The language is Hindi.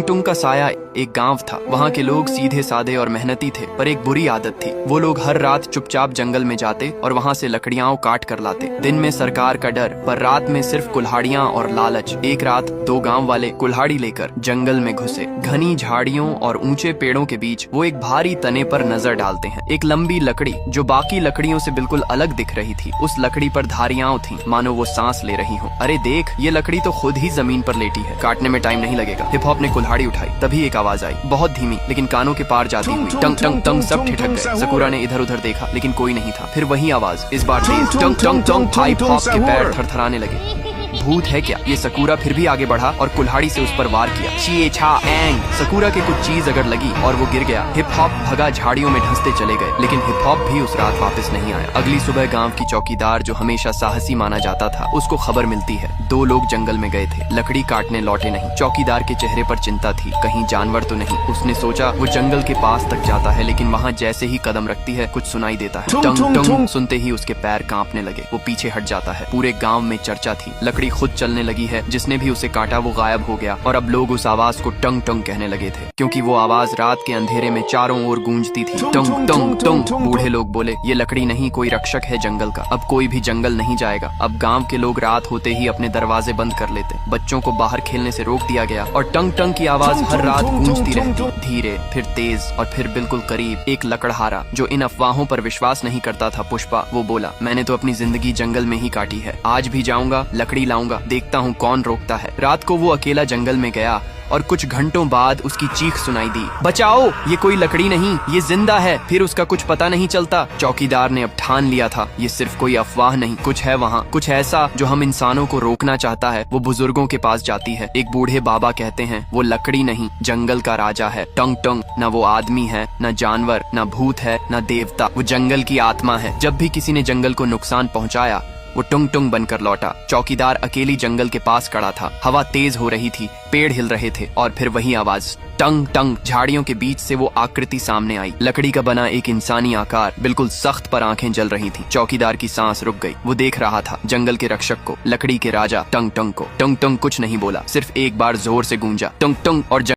टुंग टुंग का साया एक गांव था। वहाँ के लोग सीधे साधे और मेहनती थे, पर एक बुरी आदत थी। वो लोग हर रात चुपचाप जंगल में जाते और वहाँ से लकड़ियाँ काट कर लाते। दिन में सरकार का डर, पर रात में सिर्फ कुल्हाड़ियाँ और लालच। एक रात दो गांव वाले कुल्हाड़ी लेकर जंगल में घुसे। घनी झाड़ियों और ऊंचे पेड़ों के बीच वो एक भारी तने पर नजर डालते हैं। एक लंबी लकड़ी जो बाकी लकड़ियों से बिल्कुल अलग दिख रही थी। उस लकड़ी पर धारियां थीं, मानो वो सांस ले रही हो। अरे देख, ये लकड़ी तो खुद ही जमीन पर लेटी है, काटने में टाइम नहीं लगेगा। हिप हॉप ने कुल्हाड़ी उठाई, तभी एक आवाज आई, बहुत धीमी लेकिन कानों के पार जाती हुई। टंग टंग टंग, सब ठिठक गए। सकूरा ने इधर उधर देखा, लेकिन कोई नहीं था। फिर वही आवाज, इस बार तेज। टंग टंग टंग, हिप हॉप के पैर थरथराने लगे। भूत है क्या? ये सकूरा फिर भी आगे बढ़ा और कुल्हाड़ी से उस पर वार किया। शी छा एंग, सकूरा के कुछ चीज अगर लगी और वो गिर गया। हिप हॉप भगा, झाड़ियों में ढंसते चले गए, लेकिन हिप हॉप भी उस रात वापस नहीं आया। अगली सुबह गांव की चौकीदार, जो हमेशा साहसी माना जाता था, उसको खबर मिलती है दो लोग जंगल में गए थे, लकड़ी काटने लौटे नहीं। चौकीदार के चेहरे पर चिंता थी, कहीं जानवर तो नहीं। उसने सोचा वो जंगल के पास तक जाता है, लेकिन वहाँ जैसे ही कदम रखती है कुछ सुनाई देता है। टंग टंग सुनते ही उसके पैर कांपने लगे। वो पीछे हट जाता है। पूरे गाँव में चर्चा थी, लकड़ी खुद चलने लगी है, जिसने भी उसे काटा वो गायब हो गया। और अब लोग उस आवाज को टंग टंग कहने लगे थे, क्योंकि वो आवाज रात के अंधेरे में चारों ओर गूंजती थी। टंग टंग टंग। बूढ़े लोग बोले, ये लकड़ी नहीं, कोई रक्षक है जंगल का। अब कोई भी जंगल नहीं जाएगा। अब गांव के लोग रात होते ही अपने दरवाजे बंद कर लेते। बच्चों को बाहर खेलने से रोक दिया गया और टंग टंग की आवाज हर रात गूंजती रहती, धीरे, फिर तेज और फिर बिल्कुल करीब। एक लकड़हारा जो इन अफवाहों पर विश्वास नहीं करता था, पुष्पा, वो बोला, मैंने तो अपनी जिंदगी जंगल में ही काटी है। आज भी जाऊंगा, लकड़ी लाऊंगा, देखता हूँ कौन रोकता है। रात को वो अकेला जंगल में गया और कुछ घंटों बाद उसकी चीख सुनाई दी, बचाओ, ये कोई लकड़ी नहीं, ये जिंदा है। फिर उसका कुछ पता नहीं चलता। चौकीदार ने अब ठान लिया था, ये सिर्फ कोई अफवाह नहीं, कुछ है वहाँ, कुछ ऐसा जो हम इंसानों को रोकना चाहता है। वो बुजुर्गों के पास जाती है। एक बूढ़े बाबा कहते हैं, वो लकड़ी नहीं, जंगल का राजा है। टंग टंग, न वो आदमी है, न जानवर, न भूत है, न देवता, वो जंगल की आत्मा है। जब भी किसी ने जंगल को नुकसान पहुँचाया, वो टुंग टुंग बनकर लौटा। चौकीदार अकेली जंगल के पास खड़ा था। हवा तेज हो रही थी, पेड़ हिल रहे थे, और फिर वही आवाज, टंग टंग। झाड़ियों के बीच से वो आकृति सामने आई, लकड़ी का बना एक इंसानी आकार, बिल्कुल सख्त, पर आंखें जल रही थी। चौकीदार की सांस रुक गई। वो देख रहा था जंगल के रक्षक को, लकड़ी के राजा टंग टंग को। टंग टंग कुछ नहीं बोला, सिर्फ एक बार जोर से गूंजा, टंग टंग, और